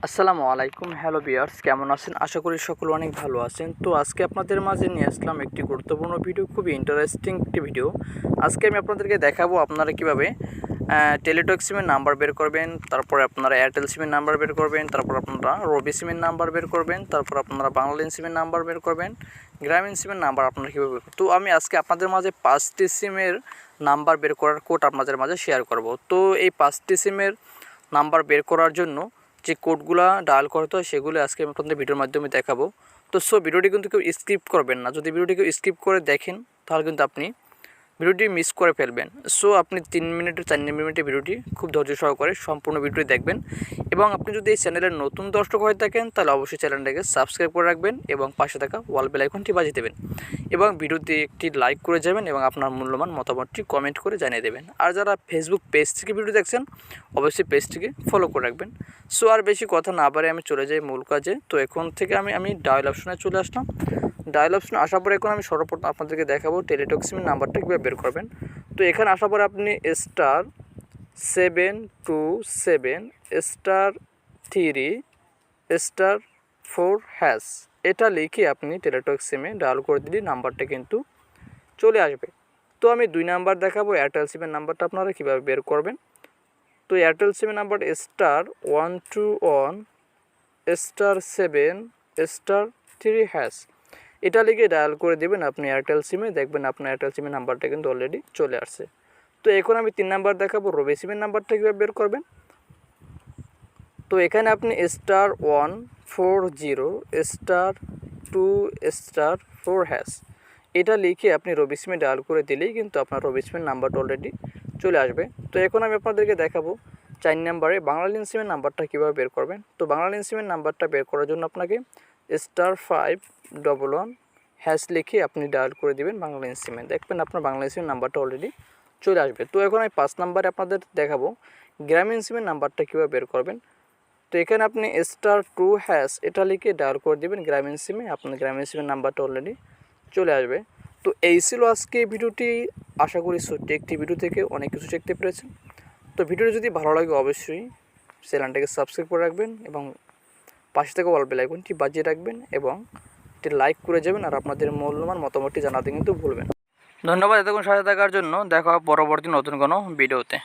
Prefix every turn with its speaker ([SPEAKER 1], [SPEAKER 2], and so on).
[SPEAKER 1] আসসালামু আলাইকুম। Hello viewers, কেমন আছেন? আশা করি সকলে অনেক ভালো আছেন। তো আজকে আপনাদের মাঝে নিয়ে আসলাম একটি গুরুত্বপূর্ণ ভিডিও, খুবই ইন্টারেস্টিং একটি ভিডিও। আজকে আমি আপনাদেরকে দেখাবো আপনারা কীভাবে টেলিটক সিমের নাম্বার বের করবেন, তারপরে আপনারা এয়ারটেল সিমের নাম্বার বের করবেন, তারপর আপনারা রবি সিমের নাম্বার বের করবেন, তারপর আপনারা বাংলালিংক সিমের নাম্বার বের করবেন, গ্রামীণ সিমের নাম্বার আপনারা কীভাবে বের করবেন। তো আমি আজকে আপনাদের মাঝে 5টি সিমের নাম্বার বের করার কোড আপনাদের মাঝে শেয়ার করব। তো এই 5টি সিমের নাম্বার বের করার জন্য যে কোডগুলো ডায়াল করতে হয় সেগুলো আজকে আমি আপনাদের ভিডিওর মাধ্যমে দেখাবো। তো ভিডিওটি কিন্তু কেউ স্কিপ করবেন না। যদি ভিডিওটি কেউ স্কিপ করে দেখেন তাহলে কিন্তু আপনি ভিডিওটি মিস করে ফেলবেন। আপনি 3 মিনিটের 4 মিনিটের ভিডিওটি খুব ধৈর্য সহকারে সম্পূর্ণ ভিডিওটি দেখবেন। এবং আপনি যদি এই চ্যানেলের নতুন দর্শক হয়ে থাকেন তাহলে অবশ্যই চ্যানেলটাকে সাবস্ক্রাইব করে রাখবেন এবং পাশে থাকা ওয়াল বেল আইকনটি বাজিয়ে দেবেন এবং ভিডিওতে একটি লাইক করে যাবেন এবং আপনার মূল্যবান মতামতটি কমেন্ট করে জানিয়ে দেবেন। আর যারা ফেসবুক পেজ থেকে ভিডিও দেখছেন অবশ্যই পেজটিকে ফলো করে রাখবেন। আর বেশি কথা না বাড়ে আমি চলে যাই মূল কাজে। তো এখন থেকে আমি ডায়াল অপশনে চলে আসলাম। ডায়াল অপশনে আসার পরে এখন আমি সর্বপ্রথম আপনাদেরকে দেখাবো টেলিটক সিমের নাম্বারটা কীভাবে বের করবেন। তো এখানে আসার পরে আপনি *727*3*4# এটা লিখে আপনি টেলিটক সিমে ডায়াল করে দিলে নাম্বারটা কিন্তু চলে আসবে। তো আমি 2 নাম্বার দেখাবো এয়ারটেল সিমের নাম্বারটা আপনারা কীভাবে বের করবেন। তো এয়ারটেল সিমের নাম্বার *121*7*3# এটা লিখে ডায়াল করে দেবেন আপনি এয়ারটেল সিমে, দেখবেন আপনার এয়ারটেল সিমের নাম্বারটা কিন্তু অলরেডি চলে আসছে। তো এখন আমি 3 নাম্বার দেখাবো রবি সিমের নাম্বারটা কীভাবে বের করবেন। তো এখানে আপনি *140*2*4# এটা লিখে আপনি রবি সিমে ডায়াল করে দিলেই কিন্তু আপনার রবি সিমের নাম্বারটা অলরেডি চলে আসবে। তো এখন আমি আপনাদেরকে দেখাবো 4 নাম্বারে বাংলালিংক সিমের নাম্বারটা কীভাবে বের করবেন। তো বাংলালিংক সিমের নাম্বারটা বের করার জন্য আপনাকে *511# লিখে আপনি ডায়াল করে দিবেন বাংলালিংক সিমে, দেখবেন আপনার বাংলালিংক সিমের নাম্বারটা অলরেডি চলে আসবে। তো এখন আমি 5 নাম্বারে আপনাদের দেখাবো গ্রামীণ সিমের নাম্বারটা কীভাবে বের করবেন। তো এখানে আপনি *2# এটা লিখে ডায়াল করে দেবেন গ্রামীণ সিমে, আপনার গ্রামীণ সিমের নাম্বারটা অলরেডি চলে আসবে। তো এই ছিল আজকে ভিডিওটি। আশা করি ছোট্ট একটি ভিডিও থেকে অনেক কিছু শিখতে পেরেছেন। তো ভিডিওটি যদি ভালো লাগে অবশ্যই চ্যানেলটাকে সাবস্ক্রাইব করে রাখবেন এবং পাশে থেকে অল বেল আইকনটি বাজিয়ে রাখবেন এবং একটি লাইক করে যাবেন আর আপনাদের মূল্যবান মতামতটি জানাতে কিন্তু ভুলবেন না। ধন্যবাদ এতক্ষণ সাথে থাকার জন্য। দেখা হবে পরবর্তী নতুন কোনো ভিডিওতে।